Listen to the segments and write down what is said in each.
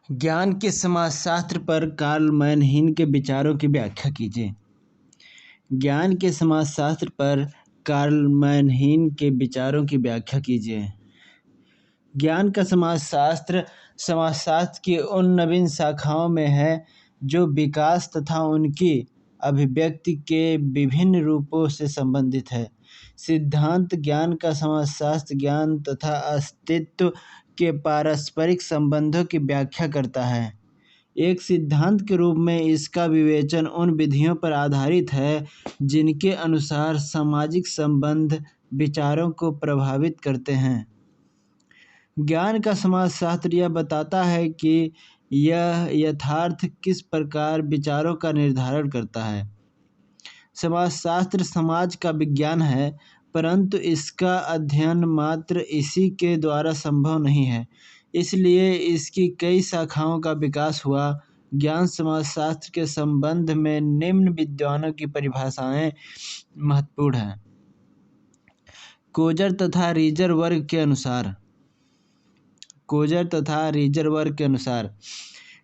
ज्ञान के समाजशास्त्र पर कार्ल मैनहीन के विचारों की व्याख्या कीजिए। ज्ञान के समाजशास्त्र पर कार्ल मैनहीन के विचारों की व्याख्या कीजिए। ज्ञान का समाजशास्त्र समाजशास्त्र की उन नवीन शाखाओं में है जो विकास तथा उनकी अभिव्यक्ति के विभिन्न रूपों से संबंधित है। सिद्धांत ज्ञान का समाजशास्त्र ज्ञान तथा अस्तित्व के पारस्परिक संबंधों की व्याख्या करता है। एक सिद्धांत के रूप में इसका विवेचन उन विधियों पर आधारित है जिनके अनुसार सामाजिक संबंध विचारों को प्रभावित करते हैं। ज्ञान का समाजशास्त्र यह बताता है कि यह यथार्थ किस प्रकार विचारों का निर्धारण करता है। समाजशास्त्र समाज का विज्ञान है, परंतु इसका अध्ययन मात्र इसी के द्वारा संभव नहीं है, इसलिए इसकी कई शाखाओं का विकास हुआ। ज्ञान समाजशास्त्र के संबंध में निम्न विद्वानों की परिभाषाएं महत्वपूर्ण हैं। कोजर तथा रीजर वर्ग के अनुसार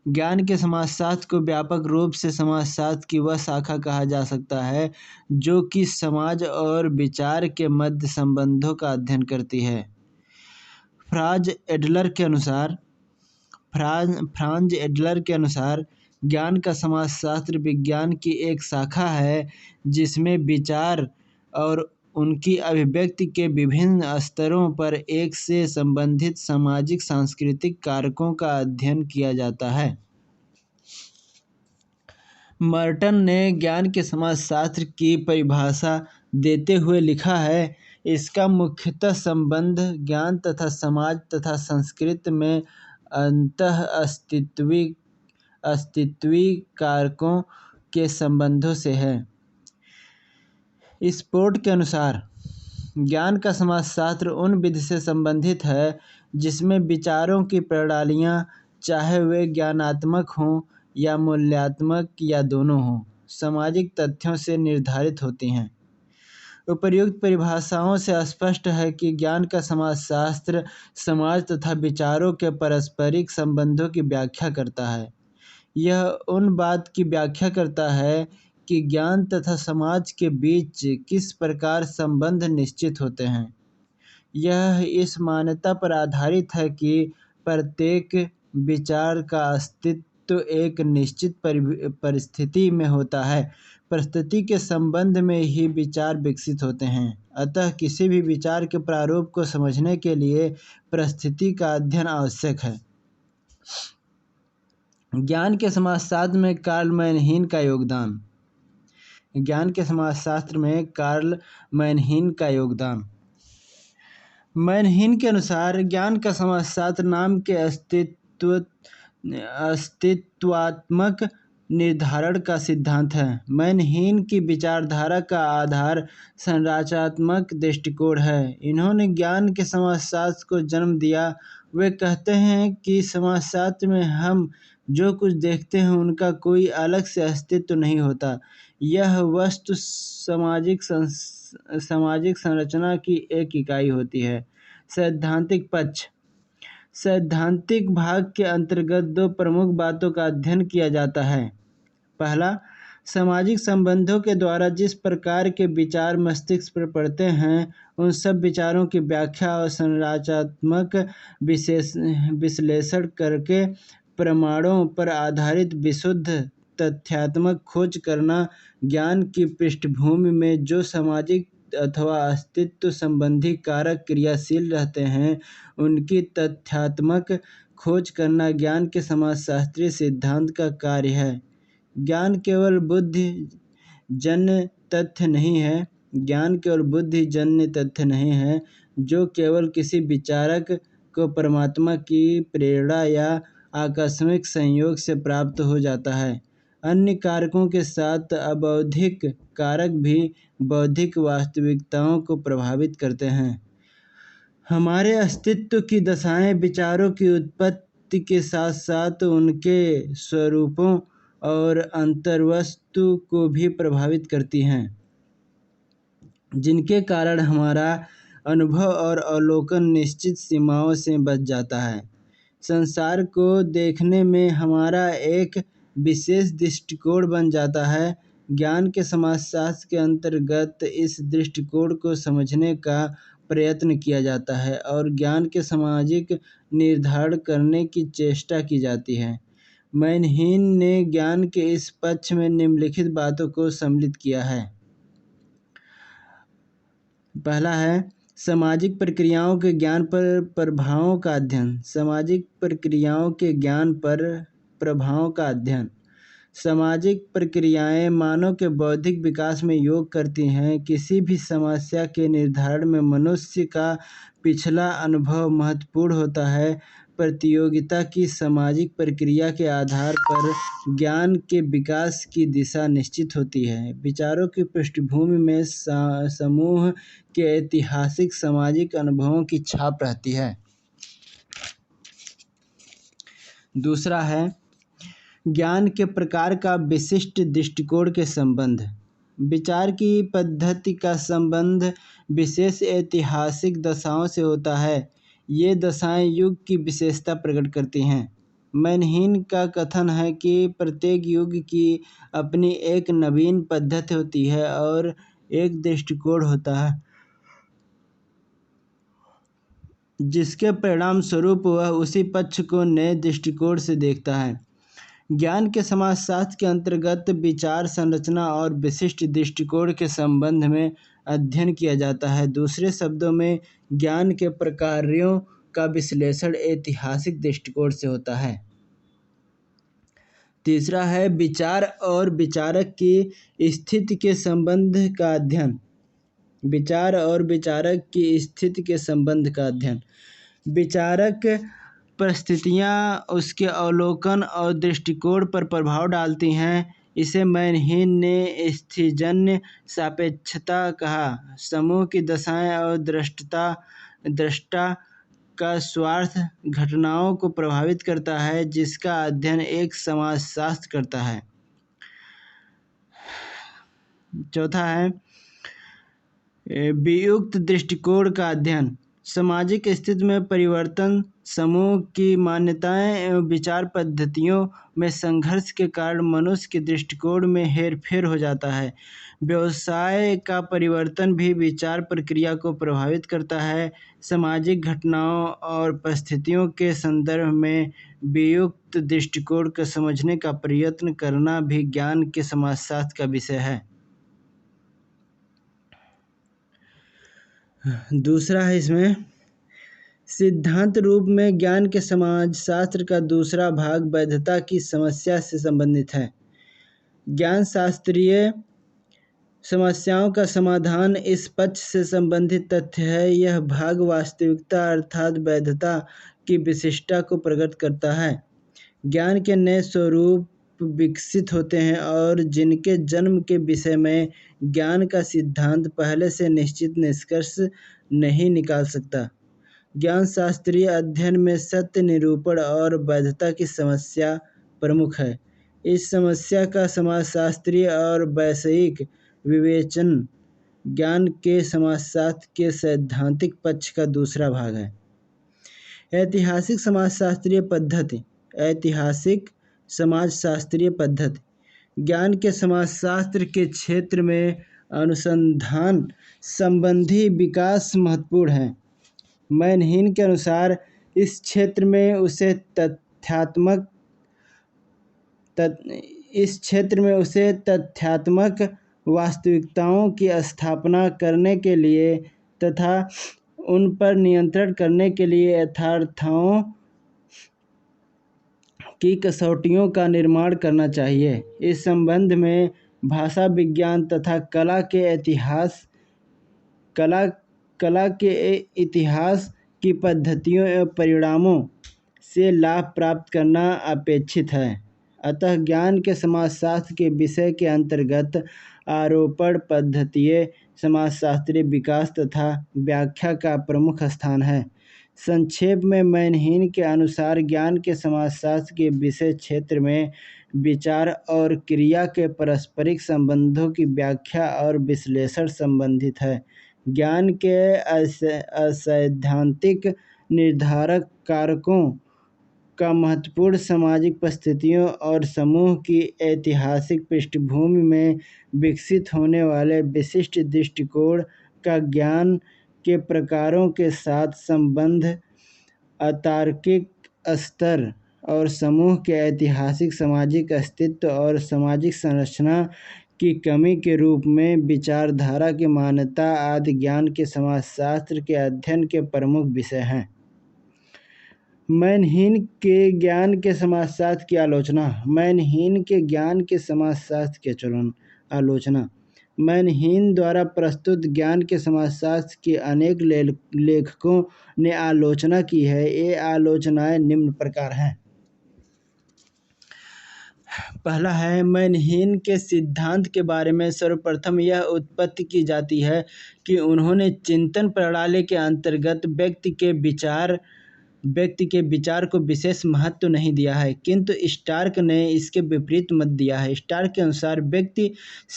ज्ञान के समाजशास्त्र को व्यापक रूप से समाजशास्त्र की वह शाखा कहा जा सकता है जो कि समाज और विचार के मध्य संबंधों का अध्ययन करती है। फ्रांज एडलर के अनुसार ज्ञान का समाजशास्त्र विज्ञान की एक शाखा है जिसमें विचार और उनकी अभिव्यक्ति के विभिन्न स्तरों पर एक से संबंधित सामाजिक सांस्कृतिक कारकों का अध्ययन किया जाता है। मर्टन ने ज्ञान के समाजशास्त्र की परिभाषा देते हुए लिखा है, इसका मुख्यतः संबंध ज्ञान तथा समाज तथा संस्कृति में अस्तित्वीय कारकों के संबंधों से है। स्पोर्ट के अनुसार ज्ञान का समाजशास्त्र उन विधि से संबंधित है जिसमें विचारों की प्रणालियाँ, चाहे वे ज्ञानात्मक हों या मूल्यात्मक या दोनों हों, सामाजिक तथ्यों से निर्धारित होती हैं। उपर्युक्त परिभाषाओं से स्पष्ट है कि ज्ञान का समाजशास्त्र समाज तथा विचारों के पारस्परिक संबंधों की व्याख्या करता है। यह उन बात की व्याख्या करता है कि ज्ञान तथा समाज के बीच किस प्रकार संबंध निश्चित होते हैं। यह इस मान्यता पर आधारित है कि प्रत्येक विचार का अस्तित्व एक निश्चित परिस्थिति में होता है। परिस्थिति के संबंध में ही विचार विकसित होते हैं। अतः किसी भी विचार के प्रारूप को समझने के लिए परिस्थिति का अध्ययन आवश्यक है। ज्ञान के समाजशास्त्र में कार्ल मैनहीन का योगदान। मैनहीन के अनुसार ज्ञान का समाजशास्त्र नाम के अस्तित्वात्मक निर्धारण का सिद्धांत है। मैनहीन की विचारधारा का आधार संरचनात्मक दृष्टिकोण है। इन्होंने ज्ञान के समाजशास्त्र को जन्म दिया। वे कहते हैं कि समाजशास्त्र में हम जो कुछ देखते हैं उनका कोई अलग से अस्तित्व नहीं होता। यह वस्तु सामाजिक संरचना की एक इकाई होती है। सैद्धांतिक पक्ष। सैद्धांतिक भाग के अंतर्गत दो प्रमुख बातों का अध्ययन किया जाता है। पहला, सामाजिक संबंधों के द्वारा जिस प्रकार के विचार मस्तिष्क पर पड़ते हैं उन सब विचारों की व्याख्या और संरचनात्मक विश्लेषण करके प्रमाणों पर आधारित विशुद्ध तथ्यात्मक खोज करना। ज्ञान की पृष्ठभूमि में जो सामाजिक अथवा अस्तित्व संबंधी कारक क्रियाशील रहते हैं उनकी तथ्यात्मक खोज करना ज्ञान के समाजशास्त्रीय सिद्धांत का कार्य है। ज्ञान केवल बुद्धिजन्य तथ्य नहीं है जो केवल किसी विचारक को परमात्मा की प्रेरणा या आकस्मिक संयोग से प्राप्त हो जाता है। अन्य कारकों के साथ अबौद्धिक कारक भी बौद्धिक वास्तविकताओं को प्रभावित करते हैं। हमारे अस्तित्व की दशाएं विचारों की उत्पत्ति के साथ साथ उनके स्वरूपों और अंतर्वस्तु को भी प्रभावित करती हैं, जिनके कारण हमारा अनुभव और अवलोकन निश्चित सीमाओं से बच जाता है। संसार को देखने में हमारा एक विशेष दृष्टिकोण बन जाता है। ज्ञान के समाजशास्त्र के अंतर्गत इस दृष्टिकोण को समझने का प्रयत्न किया जाता है और ज्ञान के सामाजिक निर्धारण करने की चेष्टा की जाती है। मैनहीन ने ज्ञान के इस पक्ष में निम्नलिखित बातों को सम्मिलित किया है। पहला है सामाजिक प्रक्रियाओं के ज्ञान पर प्रभावों का अध्ययन। सामाजिक प्रक्रियाओं के ज्ञान पर प्रभावों का अध्ययन। सामाजिक प्रक्रियाएं मानव के बौद्धिक विकास में योग करती हैं। किसी भी समस्या के निर्धारण में मनुष्य का पिछला अनुभव महत्वपूर्ण होता है। प्रतियोगिता की सामाजिक प्रक्रिया के आधार पर ज्ञान के विकास की दिशा निश्चित होती है। विचारों की पृष्ठभूमि में समूह के ऐतिहासिक सामाजिक अनुभवों की छाप रहती है। दूसरा है ज्ञान के प्रकार का विशिष्ट दृष्टिकोण के संबंध। विचार की पद्धति का संबंध विशेष ऐतिहासिक दशाओं से होता है। ये दशाएं युग की विशेषता प्रकट करती हैं। मैनहीन का कथन है कि प्रत्येक युग की अपनी एक नवीन पद्धति होती है और एक दृष्टिकोण होता है जिसके परिणाम स्वरूप वह उसी पक्ष को नए दृष्टिकोण से देखता है। ज्ञान के समाजशास्त्र के अंतर्गत विचार संरचना और विशिष्ट दृष्टिकोण के संबंध में अध्ययन किया जाता है। दूसरे शब्दों में ज्ञान के प्रकारों का विश्लेषण ऐतिहासिक दृष्टिकोण से होता है। तीसरा है विचार और विचारक की स्थिति के संबंध का अध्ययन। विचार और विचारक की स्थिति के संबंध का अध्ययन। विचारक परिस्थितियाँ उसके अवलोकन और दृष्टिकोण पर प्रभाव डालती हैं। इसे मैनहीन ने स्थितिजन्य सापेक्षता कहा। समूह की दशाएं और दृष्टा का स्वार्थ घटनाओं को प्रभावित करता है जिसका अध्ययन एक समाजशास्त्र करता है। चौथा है वियुक्त दृष्टिकोण का अध्ययन। सामाजिक स्थिति में परिवर्तन, समूह की मान्यताएं एवं विचार पद्धतियों में संघर्ष के कारण मनुष्य के दृष्टिकोण में हेरफेर हो जाता है। व्यवसाय का परिवर्तन भी विचार प्रक्रिया को प्रभावित करता है। सामाजिक घटनाओं और परिस्थितियों के संदर्भ में वियुक्त दृष्टिकोण को समझने का प्रयत्न करना भी ज्ञान के समाजशास्त्र का विषय है। दूसरा है इसमें सिद्धांत रूप में ज्ञान के समाजशास्त्र का दूसरा भाग वैधता की समस्या से संबंधित है। ज्ञान शास्त्रीय समस्याओं का समाधान इस पक्ष से संबंधित तथ्य है। यह भाग वास्तविकता अर्थात वैधता की विशिष्टता को प्रकट करता है। ज्ञान के नए स्वरूप विकसित होते हैं और जिनके जन्म के विषय में ज्ञान का सिद्धांत पहले से निश्चित निष्कर्ष नहीं निकाल सकता। ज्ञान शास्त्रीय अध्ययन में सत्य निरूपण और वैधता की समस्या प्रमुख है। इस समस्या का समाजशास्त्रीय और वैषयिक विवेचन ज्ञान के समाजशास्त्र के सैद्धांतिक पक्ष का दूसरा भाग है। ऐतिहासिक समाजशास्त्रीय पद्धति। ऐतिहासिक समाजशास्त्रीय पद्धति ज्ञान के समाजशास्त्र के क्षेत्र में अनुसंधान संबंधी विकास महत्वपूर्ण है। मैनहीन के अनुसार इस क्षेत्र में उसे तथ्यात्मक वास्तविकताओं की स्थापना करने के लिए तथा उन पर नियंत्रण करने के लिए यथार्थों की कसौटियों का निर्माण करना चाहिए। इस संबंध में भाषा विज्ञान तथा कला के इतिहास की पद्धतियों एवं परिणामों से लाभ प्राप्त करना अपेक्षित है। अतः ज्ञान के समाजशास्त्र के विषय के अंतर्गत आरोपण पद्धतीय समाजशास्त्रीय विकास तथा व्याख्या का प्रमुख स्थान है। संक्षेप में मैनहीन के अनुसार ज्ञान के समाजशास्त्र के विषय क्षेत्र में विचार और क्रिया के पारस्परिक संबंधों की व्याख्या और विश्लेषण संबंधित है। ज्ञान के असैद्धांतिक निर्धारक कारकों का महत्वपूर्ण सामाजिक परिस्थितियों और समूह की ऐतिहासिक पृष्ठभूमि में विकसित होने वाले विशिष्ट दृष्टिकोण का ज्ञान के प्रकारों के साथ संबंध, अतार्किक स्तर और समूह के ऐतिहासिक सामाजिक अस्तित्व और सामाजिक संरचना की कमी के रूप में विचारधारा की मान्यता आदि ज्ञान के समाजशास्त्र के अध्ययन के प्रमुख विषय हैं। मैनहीन के ज्ञान के समाजशास्त्र की आलोचना। मैनहीन के ज्ञान के समाजशास्त्र की आलोचना। मैनहीन द्वारा प्रस्तुत ज्ञान के समाजशास्त्र की अनेक लेखकों ने आलोचना की है। ये आलोचनाएं निम्न प्रकार हैं। पहला है, मैनहीन के सिद्धांत के बारे में सर्वप्रथम यह उत्पत्ति की जाती है कि उन्होंने चिंतन प्रणाली के अंतर्गत व्यक्ति के विचार को विशेष महत्व नहीं दिया है, किंतु स्टार्क ने इसके विपरीत मत दिया है। स्टार्क के अनुसार व्यक्ति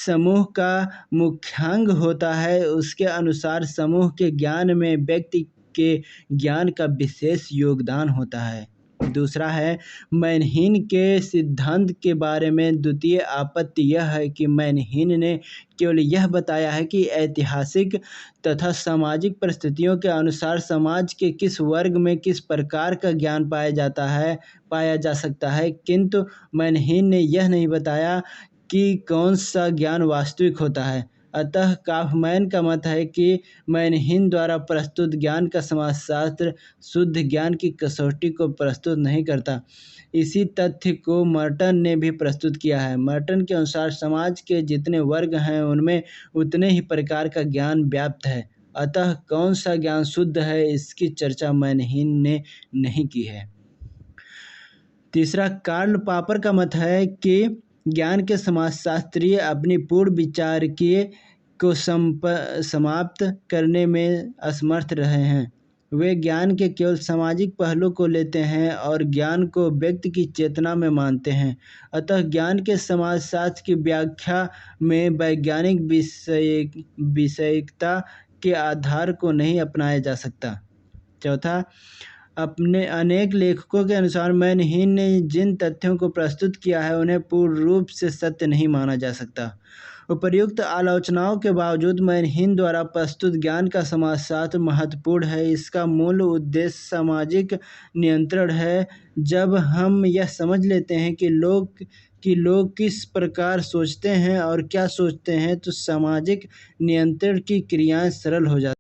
समूह का मुख्यांग होता है। उसके अनुसार समूह के ज्ञान में व्यक्ति के ज्ञान का विशेष योगदान होता है। दूसरा है, मैनहीन के सिद्धांत के बारे में द्वितीय आपत्ति यह है कि मैनहीन ने केवल यह बताया है कि ऐतिहासिक तथा सामाजिक परिस्थितियों के अनुसार समाज के किस वर्ग में किस प्रकार का ज्ञान पाया जा सकता है, किंतु मैनहीन ने यह नहीं बताया कि कौन सा ज्ञान वास्तविक होता है। अतः काफमैन का मत है कि मैनहीन द्वारा प्रस्तुत ज्ञान का समाजशास्त्र शुद्ध ज्ञान की कसौटी को प्रस्तुत नहीं करता। इसी तथ्य को मर्टन ने भी प्रस्तुत किया है। मर्टन के अनुसार समाज के जितने वर्ग हैं उनमें उतने ही प्रकार का ज्ञान व्याप्त है। अतः कौन सा ज्ञान शुद्ध है, इसकी चर्चा मैनहीन ने नहीं की है। तीसरा, कार्ल पॉपर का मत है कि ज्ञान के समाजशास्त्री अपनी पूर्ण विचारकीय को समाप्त करने में असमर्थ रहे हैं। वे ज्ञान के केवल सामाजिक पहलू को लेते हैं और ज्ञान को व्यक्ति की चेतना में मानते हैं। अतः ज्ञान के समाजशास्त्र की व्याख्या में वैज्ञानिक विषयिकता के आधार को नहीं अपनाया जा सकता। चौथा, अपने अनेक लेखकों के अनुसार मैनहीन ने जिन तथ्यों को प्रस्तुत किया है उन्हें पूर्ण रूप से सत्य नहीं माना जा सकता। उपर्युक्त आलोचनाओं के बावजूद मैनहीन द्वारा प्रस्तुत ज्ञान का समाजशास्त्र महत्वपूर्ण है। इसका मूल उद्देश्य सामाजिक नियंत्रण है। जब हम यह समझ लेते हैं कि लोग किस प्रकार सोचते हैं और क्या सोचते हैं, तो सामाजिक नियंत्रण की क्रियाएं सरल हो जाती हैं।